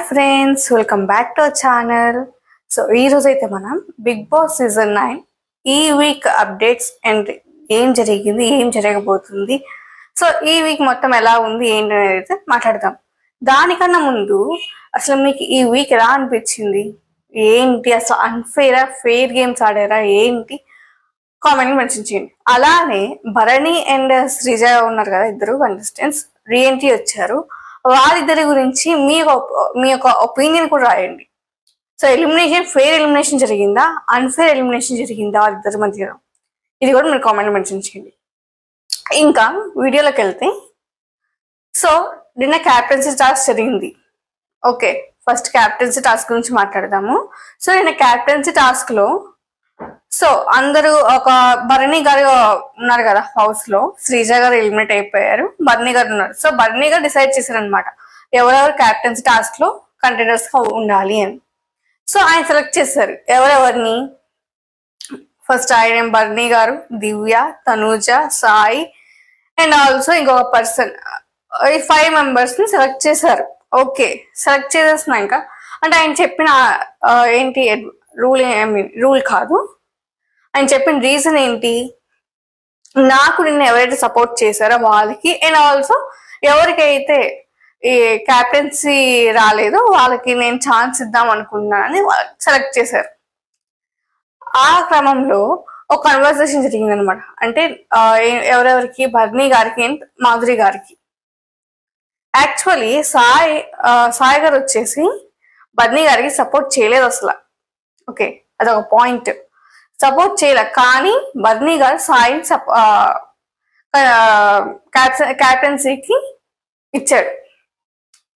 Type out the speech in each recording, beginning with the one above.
Friends, welcome back to our channel. So ఈ రోజు అయితే మనం బిగ్ బాస్ సీజన్ 9 ఈ వీక్ అప్డేట్స్ అండ్ ఏం జరిగింది, ఏం జరగబోతుంది, సో ఈ వీక్ మొత్తం ఎలా ఉంది ఏంటి అనేది అయితే మాట్లాడదాం. దానికన్నా ముందు అసలు మీకు ఈ వీక్ ఎలా అనిపించింది, ఏంటి అసలు అన్ఫేరా, ఫెయిర్ గేమ్స్ ఆడారా ఏంటి, కామెంట్ మెన్షన్ చేయండి. అలానే భరణి అండ్ శ్రీజ ఉన్నారు కదా, ఇద్దరు కంటెస్టెంట్స్ రీఎంట్రీ వచ్చారు. వాళ్ళిద్దరి గురించి మీ యొక్క ఒపీనియన్ కూడా రాయండి. సో ఎలిమినేషన్ ఫెయిర్ ఎలిమినేషన్ జరిగిందా, అన్ఫేర్ ఎలిమినేషన్ జరిగిందా వాళ్ళిద్దరి మధ్యలో, ఇది కూడా మీరు కామెంట్ మెన్షన్ చేయండి. ఇంకా వీడియోలోకి వెళ్తే, సో నిన్న క్యాప్టెన్సీ టాస్క్ జరిగింది. ఓకే, ఫస్ట్ క్యాప్టెన్సీ టాస్క్ గురించి మాట్లాడదాము. సో నిన్న క్యాప్టెన్సీ టాస్క్ లో సో అందరూ ఒక భరణి గారు ఉన్నారు కదా హౌస్ లో, శ్రీజ గారు ఎలిమినేట్ అయిపోయారు, భరణి గారు ఉన్నారు. సో భరణి గారు డిసైడ్ చేశారు అనమాట ఎవరెవరు క్యాప్టెన్సీ టాస్క్ లో కంటెండర్స్ గా ఉండాలి అని. సో ఆయన సెలెక్ట్ చేశారు ఎవరెవరిని. ఫస్ట్ ఆయన భరణి గారు, దివ్య, తనూజ, సాయి అండ్ ఆల్సో ఇంకొక పర్సన్, ఈ 5 మెంబర్స్ ని సెలెక్ట్ చేశారు. ఓకే, సెలెక్ట్ చేసేసినాక అంటే ఆయన చెప్పిన ఏంటి రూల్ కాదు, ఆయన చెప్పిన రీజన్ ఏంటి, నాకు నిన్న ఎవరైతే సపోర్ట్ చేశారో వాళ్ళకి అండ్ ఆల్సో ఎవరికైతే ఈ క్యాప్టెన్సీ రాలేదో వాళ్ళకి నేను ఛాన్స్ ఇద్దాం అనుకున్నానని సెలెక్ట్ చేశారు. ఆ క్రమంలో ఒక కన్వర్సేషన్ జరిగింది అనమాట. అంటే ఎవరెవరికి, భరణి గారికి అండ్ మాధురి గారికి. యాక్చువల్లీ సాయి గారు వచ్చేసి భరణి గారికి సపోర్ట్ చేయలేదు అసలు. ఓకే, అదొక పాయింట్, సపోర్ట్ చేయలే. కానీ భరణి గారు సాయిని క్యాప్టెన్సీకి ఇచ్చారు,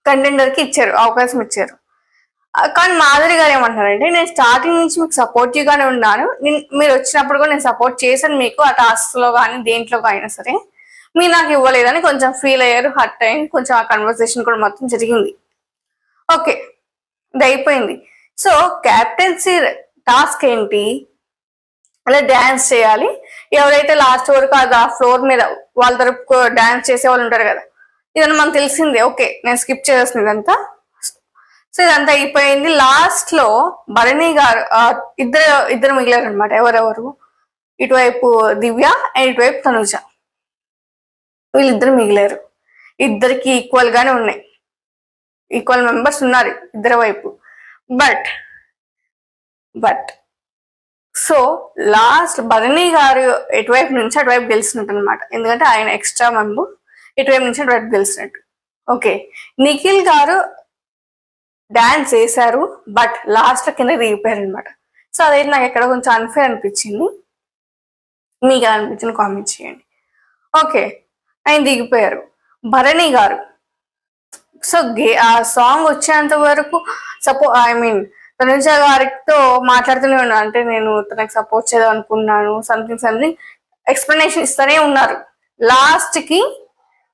కంటెండర్ కి ఇచ్చారు, అవకాశం ఇచ్చారు. కానీ మాధురి గారు ఏమంటారంటే, నేను స్టార్టింగ్ నుంచి మీకు సపోర్టివ్ గానే ఉన్నాను, మీరు వచ్చినప్పుడు కూడా నేను సపోర్ట్ చేశాను మీకు, ఆ టాస్క్ లో కానీ దేంట్లో అయినా సరే, మీరు నాకు ఇవ్వలేదని కొంచెం ఫీల్ అయ్యారు, హర్ట్ అయ్యింది కొంచెం. ఆ కన్వర్సేషన్ కూడా మొత్తం జరిగింది. ఓకే, ఇది అయిపోయింది. సో క్యాప్టెన్సీ టాస్క్ ఏంటి, అలా డాన్స్ చేయాలి. ఎవరైతే లాస్ట్ వరకు అది ఆ ఫ్లోర్ మీద వాళ్ళ తరపు డాన్స్ చేసే వాళ్ళు ఉంటారు కదా, ఇదంతా మనకు తెలిసిందే. ఓకే, నేను స్కిప్ చేసేసిన ఇదంతా. సో ఇదంతా అయిపోయింది. లాస్ట్ లో భరణి గారు ఇద్దరు మిగిలారు అనమాట. ఎవరెవరు, ఇటువైపు దివ్య అండ్ ఇటువైపు తనుజ, వీళ్ళిద్దరు మిగిలారు. ఇద్దరికి ఈక్వల్ గానే ఉన్నాయి, ఈక్వల్ మెంబర్స్ ఉన్నారు ఇద్దరు వైపు. But so last Bharani garu ఎటువైపు నుంచి అటువైపు గెలిచినట్టు అనమాట. ఎందుకంటే ఆయన ఎక్స్ట్రా మెంబర్, ఇటువైపు నుంచి అటువైపు గెలిచినట్టు. ఓకే, నిఖిల్ గారు డాన్స్ చేశారు, బట్ లాస్ట్ లో కింద దిగిపోయారు అనమాట. సో అదైతే నాకు ఎక్కడ కొంచెం అన్ఫేర్ అనిపించింది. మీకు ఎలా అనిపించింది కామెంట్ చేయండి. ఓకే, ఆయన దిగిపోయారు. భరణి గారు సో ఆ సాంగ్ వచ్చేంత వరకు తనుజ గారితో మాట్లాడుతూనే ఉన్నాను, అంటే నేను తనకు సపోర్ట్ చేద్దాం అనుకున్నాను, సంథింగ్ ఎక్స్ప్లెనేషన్ ఇస్తూనే ఉన్నారు. లాస్ట్ కి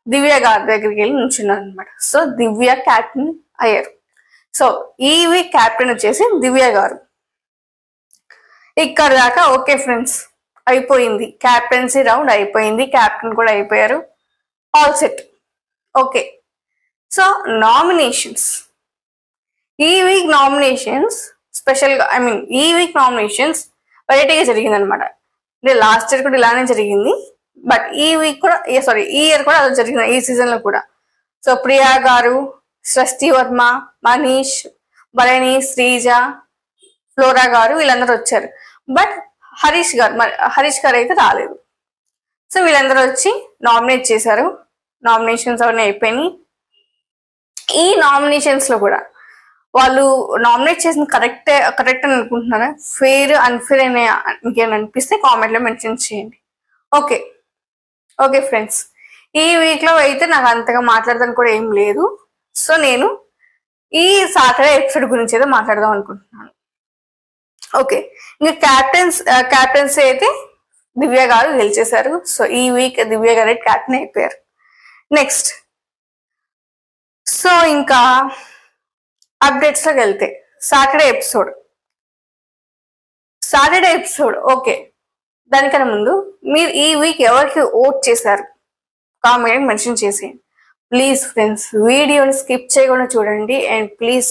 దివ్య గారి దగ్గరికి వెళ్ళి నుంచున్నారు అనమాట. సో దివ్య క్యాప్టెన్ అయ్యారు. సో ఈ వీక్ క్యాప్టెన్ వచ్చేసి దివ్య గారు. ఇక్కడ దాకా ఓకే ఫ్రెండ్స్, అయిపోయింది క్యాప్టెన్సీ రౌండ్, అయిపోయింది, క్యాప్టెన్ కూడా అయిపోయారు, all set. Okay, so nominations, ఈ వీక్ నామినేషన్స్ స్పెషల్గా ఈ వీక్ నామినేషన్స్ వెరైటీగా జరిగింది అనమాట. అంటే లాస్ట్ ఇయర్ కూడా ఇలానే జరిగింది, బట్ ఈ వీక్ కూడా ఈ ఇయర్ కూడా అలా జరిగింది, ఈ సీజన్ లో కూడా. సో ప్రియా గారు, సృష్టి వర్మ, మనీష్, భరణి, శ్రీజ, ఫ్లోరా గారు వీళ్ళందరూ వచ్చారు. బట్ హరీష్ గారు అయితే రాలేదు. సో వీళ్ళందరూ వచ్చి నామినేట్ చేశారు. నామినేషన్స్ అవన్నీ అయిపోయినాయి. ఈ నామినేషన్స్ లో కూడా వాళ్ళు నామినేట్ చేసిన కరెక్ట్ అని అనుకుంటున్నారా, ఫెయిర్ అన్ఫేర్ అని మీకేమైనా అనిపిస్తే కామెంట్ లో మెన్షన్ చేయండి. ఓకే ఫ్రెండ్స్, ఈ వీక్ లో అయితే నాకు అంతగా మాట్లాడడానికి కూడా ఏం లేదు. సో నేను ఈ సాటర్డే ఎపిసోడ్ గురించి అయితే మాట్లాడదాం అనుకుంటున్నాను. ఓకే, ఇంకా క్యాప్టెన్సీ అయితే దివ్య గారు గెలిచేశారు. సో ఈ వీక్ దివ్య గారు క్యాప్టెన్ అయిపోయారు. నెక్స్ట్, సో ఇంకా అప్డేట్స్ లోకి వెళ్తే సాటర్డే ఎపిసోడ్ ఓకే, దానికన్నా ముందు మీరు ఈ వీక్ ఎవరికి ఓట్ చేశారు కామెంట్ మెన్షన్ చేసేయండి. ప్లీజ్ ఫ్రెండ్స్, వీడియోని స్కిప్ చేయకుండా చూడండి and please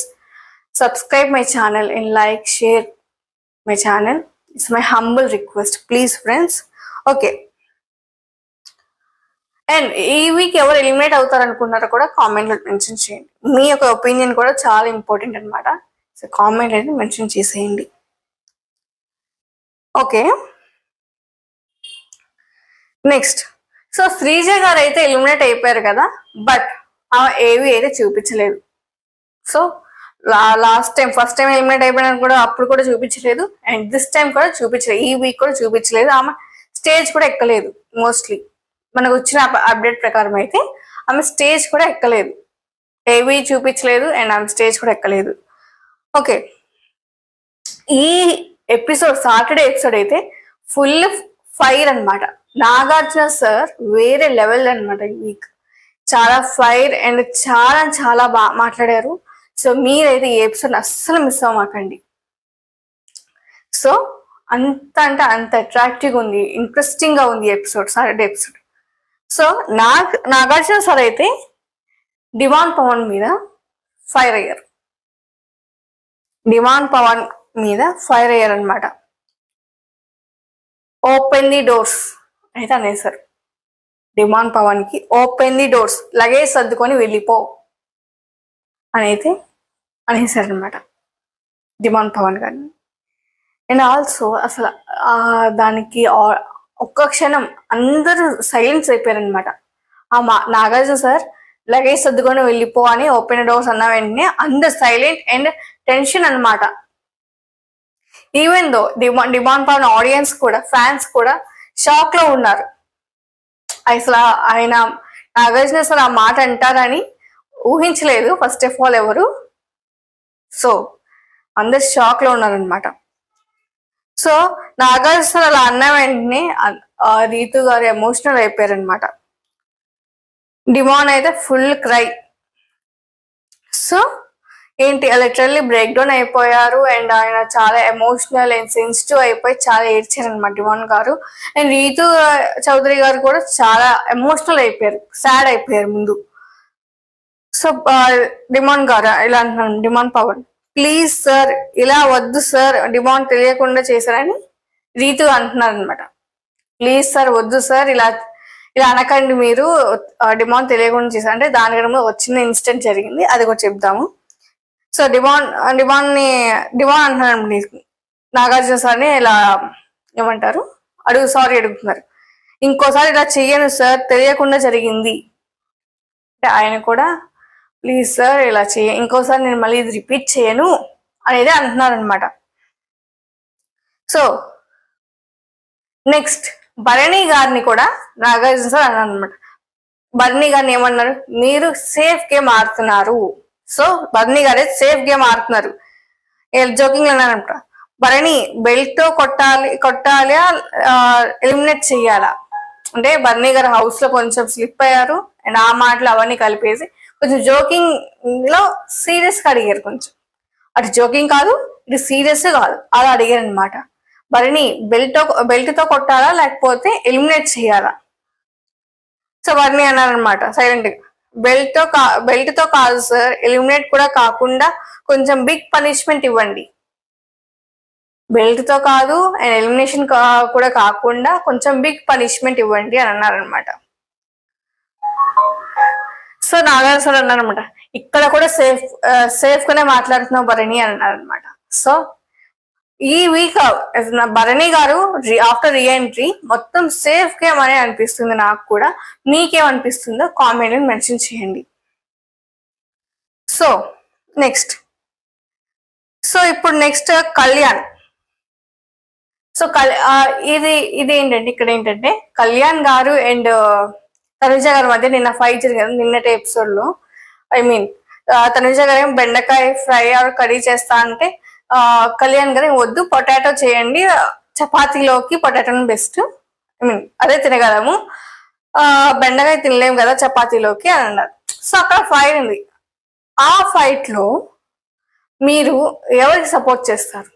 subscribe my channel and like, share my channel. It's my humble request, please friends. Okay, and ఈ వీక్ ఎవరు ఎలిమినేట్ అవుతారు అనుకున్నారో కూడా కామెంట్లో మెన్షన్ చేయండి. మీ యొక్క ఒపీనియన్ కూడా చాలా ఇంపార్టెంట్ అనమాట. సో కామెంట్ అనేది మెన్షన్ చేసేయండి. Okay, next. సో శ్రీజ గారు అయితే ఎలిమినేట్ అయిపోయారు కదా, బట్ ఏవి అయితే చూపించలేదు. So last time first time eliminate అయిపోయినా కూడా అప్పుడు కూడా చూపించలేదు, అండ్ దిస్ టైం కూడా చూపించలేదు, ఈ వీక్ కూడా చూపించలేదు. ఆమె స్టేజ్ కూడా ఎక్కలేదు. మోస్ట్లీ మనకు వచ్చిన అప్డేట్ ప్రకారం అయితే ఆమె స్టేజ్ కూడా ఎక్కలేదు, ఏవి చూపించలేదు, అండ్ ఆమె స్టేజ్ కూడా ఎక్కలేదు. ఓకే, ఈ ఎపిసోడ్ సాటర్డే ఎపిసోడ్ అయితే ఫుల్ ఫైర్ అనమాట. నాగార్జున సార్ వేరే లెవెల్ అనమాట. ఈ వీక్ చాలా ఫైర్ అండ్ చాలా చాలా బాగా మాట్లాడారు. సో మీరైతే ఈ ఎపిసోడ్ అస్సలు మిస్ అవ్వమాకండి. సో అంత అంటే అంత అట్రాక్టివ్గా ఉంది, ఇంట్రెస్టింగ్గా ఉంది episode, Saturday episode. So Nagarjuna sir అయితే డిమాండ్ పవన్ మీద ఫైర్ అయ్యారు, డిమాండ్ పవన్ మీద ఫైర్ అయ్యారు అనమాట. ఓపెన్ ది డోర్స్ అయితే అనేసారు డిమాండ్ పవన్ కి. ఓపెన్ ది డోర్స్, లగేజ్ సర్దుకొని వెళ్ళిపో అని అయితే అనేసారు అనమాట డిమాండ్ పవన్ గారిని. అండ్ ఆల్సో అసలు దానికి ఒక్క క్షణం అందరూ సైలెన్స్ అయిపోయారనమాట. నాగార్జున సార్ లగేజ్ సర్దుకొని వెళ్ళిపో అని ఓపెన్ డోర్స్ అన్న వెంటనే అందరు సైలెంట్ అండ్ టెన్షన్ అనమాట. Even though demand Pawan audience కూడా, ఫ్యాన్స్ కూడా షాక్ లో ఉన్నారు. అసలు ఆయన నాగార్జున సార్ ఆ మాట అంటారని ఊహించలేదు ఫస్ట్ ఆఫ్ ఆల్ ఎవరు. సో అందరు షాక్ లో ఉన్నారనమాట. సో నాగార్జున సార్ అలా అన్న వెంటనే రీతు గారు ఎమోషనల్ అయిపోయారనమాట. డిమాండ్ అయితే ఫుల్ క్రై. సో ఏంటి లిటరల్లీ బ్రేక్ డౌన్ అయిపోయారు, అండ్ ఆయన చాలా ఎమోషనల్ అండ్ సెన్సిటివ్ అయిపోయి చాలా ఏడ్చారు అనమాట డిమాండ్ గారు. అండ్ రీతు చౌదరి గారు కూడా చాలా ఎమోషనల్ అయిపోయారు, సాడ్ అయిపోయారు ముందు. సో డిమాండ్ గారు ఇలా అంటున్నాను, డిమాండ్ పవన్ ప్లీజ్ సార్ ఇలా వద్దు సార్, డిమాండ్ తెలియకుండా చేశారని రీతు అంటున్నారు అనమాట. ప్లీజ్ సార్ వద్దు సార్, ఇలా అనకండి, మీరు డిమాండ్ తెలియకుండా చేశారు అంటే దానికన్నా వచ్చిన ఇన్సిడెంట్ జరిగింది, అది కూడా చెప్దాము. సో డిమాండ్ అంటున్నాను నాగార్జున సార్ని ఇలా ఏమంటారు సారీ అడుగుతున్నారు. ఇంకోసారి ఇలా చెయ్యను సార్, తెలియకుండా జరిగింది అంటే ఆయన కూడా ప్లీజ్ సార్ ఇలా ఇంకోసారి నేను మళ్ళీ ఇది రిపీట్ చేయను అనేది అంటున్నారు అనమాట. సో నెక్స్ట్ భరణి గారిని కూడా నాగార్జున సార్ అన్నారు అనమాట. భరణి గారిని ఏమన్నారు, మీరు సేఫ్ గేమ్ ఆడుతున్నారు. సో భరణి గారే సేఫ్ గేమ్ ఆడుతున్నారు, జోకింగ్ అన్నారంట. భరణి బెల్ట్ తో కొట్టాలి ఎలిమినేట్ చెయ్యాలా అంటే భరణి గారు హౌస్ లో కొంచెం స్లిప్ అయ్యారు, అండ్ ఆ మాటలు అవన్నీ కలిపేసి కొంచెం జోకింగ్ లో సీరియస్ గా అడిగారు. కొంచెం అటు జోకింగ్ కాదు, ఇటు సీరియస్ కాదు, అలా అడిగారు అనమాట. భరణి బెల్ట్ తో కొట్టాలా లేకపోతే ఎలిమినేట్ చేయాలా? సో భరణి అన్నారనమాట సైలెంట్ గా, బెల్ట్ తో కాదు సార్, ఎలిమినేట్ కూడా కాకుండా కొంచెం బిగ్ పనిష్మెంట్ ఇవ్వండి. బెల్ట్ తో కాదు అండ్ ఎలిమినేషన్ కూడా కాకుండా కొంచెం బిగ్ పనిష్మెంట్ ఇవ్వండి అని అన్నారనమాట. సో నాగార్జున సార్ అన్నారనమాట, ఇక్కడ కూడా సేఫ్ గానే మాట్లాడుతున్నావు భరణి అని అన్నారనమాట. సో ఈ week Bharani garu after reentry మొత్తం సేఫ్ గేమ్ అనే అనిపిస్తుంది నాకు కూడా. మీకేమనిపిస్తుందో కామెంట్ మెన్షన్ చేయండి. సో నెక్స్ట్, సో ఇప్పుడు నెక్స్ట్ కళ్యాణ్. సో ఇది ఏంటంటే ఇక్కడ ఏంటంటే కళ్యాణ్ గారు అండ్ తనుజ గారి మధ్య నిన్న ఫైట్ జరిగింది నిన్నటి ఎపిసోడ్ లో. ఐ మీన్ తనుజ గారు బెండకాయ ఫ్రై ఆర్ కర్రీ చేస్తా అంటే కళ్యాణ్ గారు వద్దు పొటాటో చేయండి, చపాతీలోకి పొటాటోని బెస్ట్, ఐ మీన్ అదే తినగలము, బెండకాయ తినలేము కదా చపాతీలోకి అని అన్నారు. సో అక్కడ ఫైట్ ఉంది. ఆ ఫైట్ లో మీరు ఎవరికి సపోర్ట్ చేస్తారు?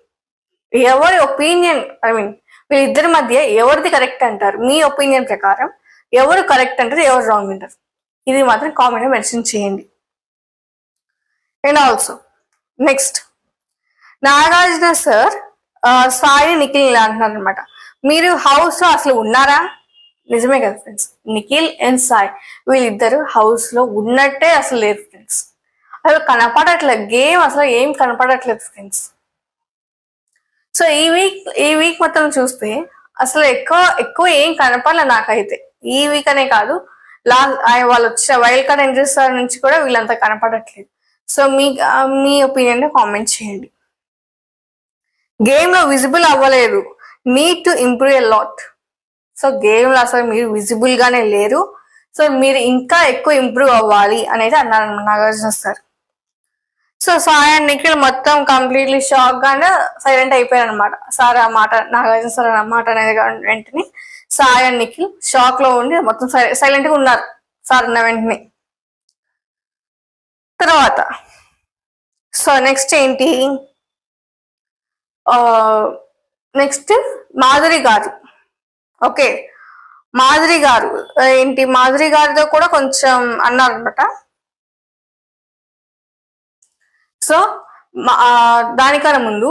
ఎవరి ఒపీనియన్, ఐ మీన్ వీళ్ళిద్దరి మధ్య ఎవరిది కరెక్ట్ అంటారు? మీ ఒపీనియన్ ప్రకారం ఎవరు కరెక్ట్ అంటారు, ఎవరు రాంగ్ అంటారు? ఇది మాత్రం కామెంట్ మెన్షన్ చేయండి. And also next Nagarjuna sir Sai Nikhil ఇలా అంటున్నారు అనమాట, మీరు హౌస్ లో అసలు ఉన్నారా? నిజమే కదా ఫ్రెండ్స్, నిఖిల్ అండ్ సాయి వీళ్ళిద్దరు హౌస్ లో ఉన్నట్టే అసలు లేరు ఫ్రెండ్స్. అసలు కనపడట్లేదు, గేమ్ అసలు ఏం కనపడట్లేదు ఫ్రెండ్స్. సో ఈ వీక్ మొత్తం చూస్తే అసలు ఎక్కువ ఏం కనపడలే నాకైతే. ఈ వీక్ అనే కాదు, వాళ్ళు వచ్చిన వైల్డ్ కార్డ్ ఎంట్రీస్ నుంచి కూడా వీళ్ళంతా కనపడట్లేదు. సో మీ ఒపీనియన్ కామెంట్ చేయండి. గేమ్ లో విజిబుల్ అవ్వలేదు, need to improve a lot. So game లో అసలు మీరు విజిబుల్ గానే లేరు, సో మీరు ఇంకా ఎక్కువ ఇంప్రూవ్ అవ్వాలి అనేది అన్నారు Nagarjuna sir. So Sai and Nikhil మొత్తం కంప్లీట్లీ షాక్ గానే సైలెంట్ అయిపోయారు అనమాట. సార్ ఆ మాట, నాగార్జున సార్ ఆ మాట అనేది వెంటనే సాయి అండ్ నిఖిల్ షాక్ లో ఉండి మొత్తం సైలెంట్ గా ఉన్నారు సార్ అన్న వెంటనే. తర్వాత సో నెక్స్ట్ ఏంటి, నెక్స్ట్ మాధురి గారు. ఓకే, మాధురి గారు ఏంటి, మాధురి గారితో కూడా కొంచెం అన్నారు అనమాట. సో దానికన్నా ముందు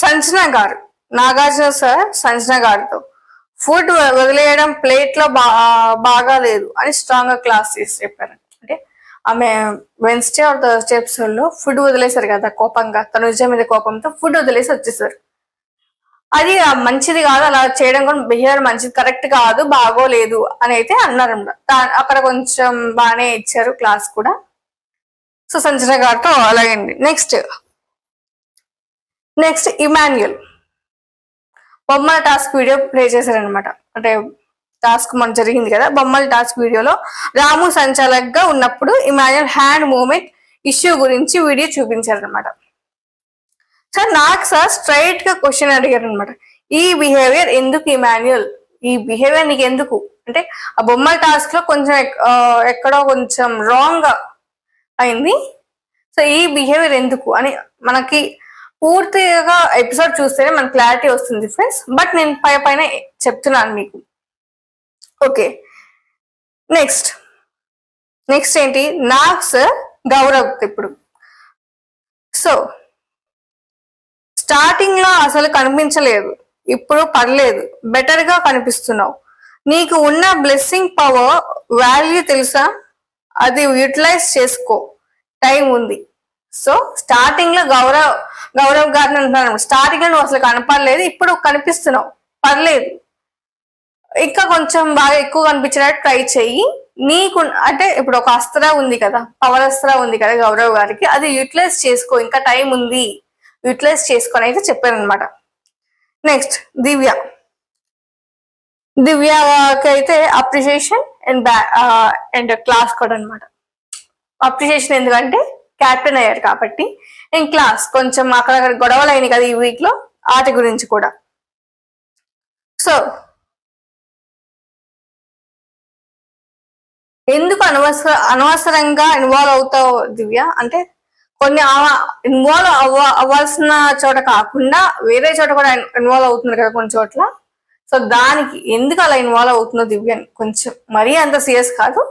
సంజన గారు, నాగార్జున సార్ సంజన గారితో ఫుడ్ వదిలేయడం ప్లేట్ లో బాగా లేదు అని స్ట్రాంగ్ గా క్లాస్ చేసి చెప్పారు. అంటే ఆమె వెన్స్డే ఆర్ థర్స్డే ఎపిసోడ్ లో ఫుడ్ వదిలేశారు కదా కోపంగా, తనుజ మీద కోపంతో ఫుడ్ వదిలేసి వచ్చేసారు. అది మంచిది కాదు, అలా చేయడం కూడా బిహేవియర్ మంచిది కరెక్ట్ కాదు, బాగోలేదు అని అయితే అన్నారు. అక్కడ కొంచెం బాగానే ఇచ్చారు క్లాస్ కూడా. సో సంజన గారితో అలాగండి. నెక్స్ట్ ఇమాన్యుయల్ బొమ్మల టాస్క్ వీడియో ప్లే చేశారనమాట. అంటే టాస్క్ మన జరిగింది కదా, బొమ్మల టాస్క్ వీడియోలో రాము సంచాలక్ గా ఉన్నప్పుడు ఇమాన్యుయల్ హ్యాండ్ మూవ్మెంట్ ఇష్యూ గురించి వీడియో చూపించారనమాట. సార్ నాకు సార్ స్ట్రైట్ గా క్వశ్చన్ అడిగారు అనమాట, ఈ బిహేవియర్ ఎందుకు ఇమాన్యుయల్, ఈ బిహేవియర్ నీకు ఎందుకు అంటే ఆ బొమ్మల టాస్క్ లో కొంచెం ఎక్కడో కొంచెం రాంగ్ అయింది, సో ఈ బిహేవియర్ ఎందుకు అని మనకి పూర్తిగా ఎపిసోడ్ చూస్తేనే మనకు క్లారిటీ వస్తుంది ఫ్రెండ్స్. బట్ నేను పైన చెప్తున్నాను మీకు. ఓకే, నెక్స్ట్ ఏంటి, నాగ్స్ గౌరవ్. ఇప్పుడు సో స్టార్టింగ్ లో అసలు కనిపించలేదు, ఇప్పుడు పర్లేదు, బెటర్ గా కనిపిస్తున్నావు, నీకు ఉన్న బ్లెస్సింగ్ పవర్ వాల్యూ తెలుసా, అది యూటిలైజ్ చేసుకో, టైం ఉంది. సో స్టార్టింగ్ లో గౌరవ్ గారిని అంటున్నాను, స్టార్టింగ్ లో నువ్వు అసలు కనపడలేదు, ఇప్పుడు కనిపిస్తున్నావు, పర్లేదు, ఇంకా కొంచెం బాగా ఎక్కువ కనిపించేటట్టు ట్రై చెయ్యి, నీకు అంటే ఇప్పుడు ఒక అస్త్ర ఉంది కదా, పవర్ అస్త్ర ఉంది కదా గౌరవ్ గారికి, అది యూటిలైజ్ చేసుకో, ఇంకా టైం ఉంది, యూటిలైజ్ చేసుకొని అయితే చెప్పాను అనమాట. నెక్స్ట్ దివ్యకి అయితే అప్రిషియేషన్ అండ్ క్లాస్ కూడా అనమాట. అప్రిషియేషన్ ఎందుకంటే క్యాప్టెన్ అయ్యారు కాబట్టి, అండ్ క్లాస్ కొంచెం అక్కడ గొడవలు అయినాయి కదా ఈ వీక్ లో, వాటి గురించి కూడా. సో ఎందుకు అనవసరంగా ఇన్వాల్వ్ అవుతావు దివ్య అంటే, కొన్ని ఇన్వాల్వ్ అవ్వాల్సిన చోట కాకుండా వేరే చోట కూడా ఇన్వాల్వ్ అవుతున్నారు కదా కొన్ని చోట్ల. సో దానికి ఎందుకు అలా ఇన్వాల్వ్ అవుతుందో దివ్య కొంచెం మరీ అంత సీరియస్ కాదు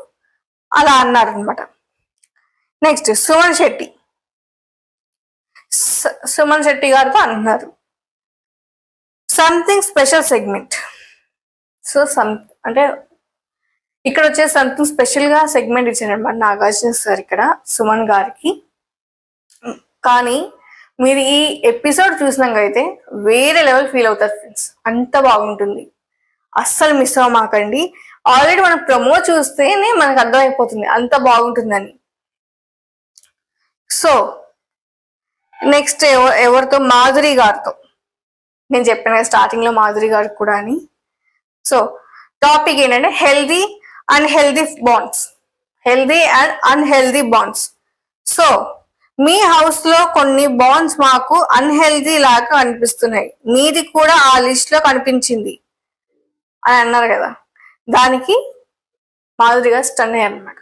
అలా అన్నారు అనమాట. నెక్స్ట్ సుమన్ శెట్టి గారితో అంటున్నారు సంథింగ్ స్పెషల్ సెగ్మెంట్. సో అంటే ఇక్కడ వచ్చేసి సంథింగ్ స్పెషల్ గా సెగ్మెంట్ ఇచ్చారనమాట నాగార్జున సార్ ఇక్కడ సుమన్ గారికి. కానీ మీరు ఈ ఎపిసోడ్ చూసినాకైతే వేరే లెవెల్ ఫీల్ అవుతారు ఫ్రెండ్స్, అంత బాగుంటుంది, అస్సలు మిస్ అవ్వమాకండి. ఆల్రెడీ మనం ప్రమో చూస్తేనే మనకు అర్థమైపోతుంది అంత బాగుంటుందని. సో నెక్స్ట్ ఎవరితో, మాధురి గారితో. నేను చెప్పాను కదా స్టార్టింగ్ లో మాధురి గారికి కూడా అని. సో టాపిక్ ఏంటంటే healthy and unhealthy bonds. So me house లో కొన్ని బాండ్స్ మాకు అన్హెల్దీ లాగా అనిపిస్తున్నాయి, మీది కూడా ఆ లిస్ట్ లో కనిపించింది అని అన్నారు కదా, దానికి మాధురి గారు స్టన్ అయ్యారు అనమాట.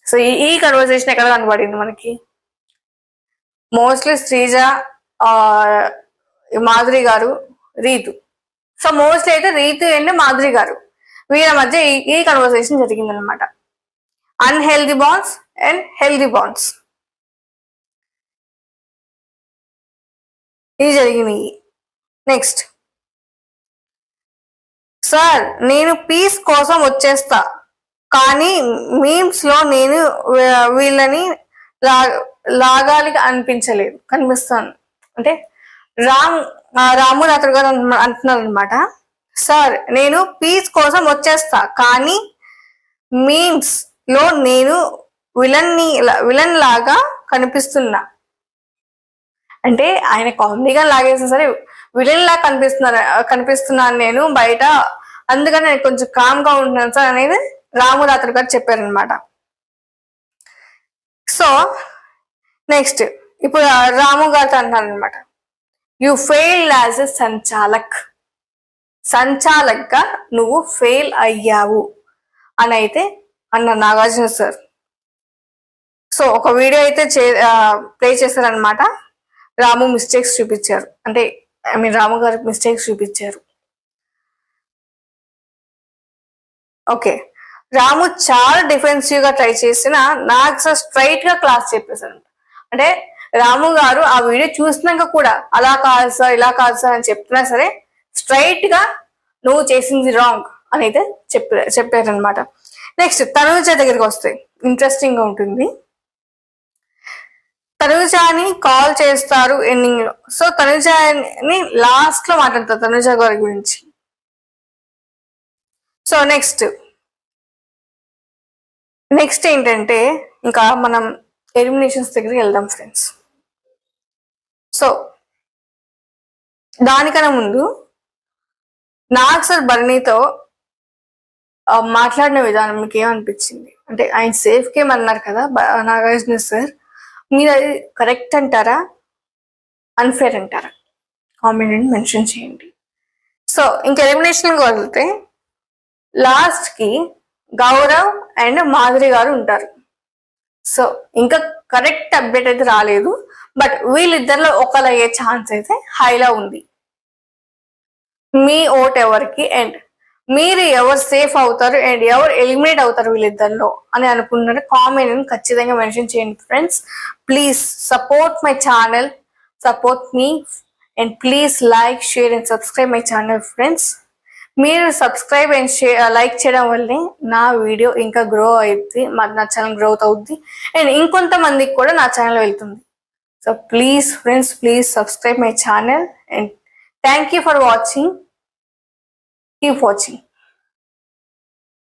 సో ఈ కన్వర్సేషన్ ఎక్కడ కనబడింది మనకి, మోస్ట్లీ శ్రీజ, మాధురి గారు, రీతు. సో మోస్ట్లీ అయితే రీతు అండ్ మాధురి గారు వీళ్ళ మధ్య ఈ కన్వర్సేషన్ జరిగింది అనమాట, unhealthy bonds and healthy bonds. ఇది జరిగినాయి. నెక్స్ట్, సార్ నేను పీస్ కోసం వచ్చేస్తా కానీ మీమ్స్ లో నేను వీళ్ళని లాగాలి అనిపించలేదు కనిపిస్తాను అంటే రాము రాత్రి గారు అంటున్నారు అనమాట. సార్ నేను పీస్ కోసం వచ్చేస్తా కానీ మీమ్స్ లో నేను విలన్ లాగా కనిపిస్తున్నా. అంటే ఆయన కామెడీగా లాగేసిన సరే విలన్ లాగా కనిపిస్తున్నాను నేను బయట, అందుకని నేను కొంచెం కామ్ గా ఉంటున్నాను సార్ అనేది రాము రాత్రి గారు చెప్పారనమాట. సో నెక్స్ట్, ఇప్పుడు రాము గారితో అంటున్నాను అనమాట, యు ఫెయిల్డ్ యాజ్ ఎ సంచాలక్ గా నువ్వు ఫెయిల్ అయ్యావు అని అయితే అన్న నాగార్జున సార్. సో ఒక వీడియో అయితే ప్లే చేశారనమాట. రాము మిస్టేక్స్ చూపించారు, అంటే రాము గారి మిస్టేక్స్ చూపించారు. ఓకే, రాము చాలా డిఫెన్సివ్ గా ట్రై చేసిన నాకు సార్ స్ట్రైట్ గా క్లాస్ చెప్పేశారు. అంటే రాము గారు ఆ వీడియో చూసినాక కూడా అలా కాదు సార్ ఇలా కాదు సార్ అని చెప్తున్నా సరే స్ట్రైట్ గా నువ్వు చేసింది రాంగ్ అని అయితే చెప్పారనమాట. నెక్స్ట్, తనుజ దగ్గరికి వస్తే ఇంట్రెస్టింగ్ గా ఉంటుంది. తనుజాని కాల్ చేస్తారు ఎండింగ్ లో. సో తనుజాని లాస్ట్ లో మాట్లాడతారు తనుజ గారి గురించి. సో నెక్స్ట్ ఏంటంటే ఇంకా మనం ఎలిమినేషన్స్ దగ్గరికి వెళ్దాం ఫ్రెండ్స్. సో దానికన్నా ముందు నాగ్ సార్ బర్నీతో మాట్లాడిన విధానం మీకు ఏమనిపించింది? అంటే ఆయన సేఫ్ గేమ్ అన్నారు కదా నాగార్జున సార్, మీరు అది కరెక్ట్ అంటారా అన్ఫేర్ అంటారా? కామెంట్ మెన్షన్ చేయండి. సో ఇంకా ఎలిమినేషన్ వెళ్తే లాస్ట్ కి గౌరవ్ అండ్ మాధురి గారు ఉంటారు. సో ఇంకా కరెక్ట్ అప్డేట్ అయితే రాలేదు, బట్ వీళ్ళిద్దరిలో ఒకరు అయ్యే ఛాన్స్ అయితే హైలా ఉంది. మీ ఓట్ ఎవరికి అండ్ మీరు ఎవరు సేఫ్ అవుతారు అండ్ ఎవరు ఎలిమినేట్ అవుతారు వీళ్ళిద్దరిలో అని అనుకుంటున్నారు కామెంట్ ఖచ్చితంగా మెన్షన్ చేయండి friends. Please support my channel, support me and please like share and subscribe my channel friends. మీరు సబ్స్క్రైబ్ అండ్ లైక్ చేయడం వల్లే నా వీడియో ఇంకా గ్రో అవుతుంది, నా ఛానల్ గ్రోత్ అవుద్ది అండ్ ఇంకొంతమందికి కూడా నా ఛానల్ వెళ్తుంది. So please friends, please subscribe my channel and thank you for watching. Keep watching.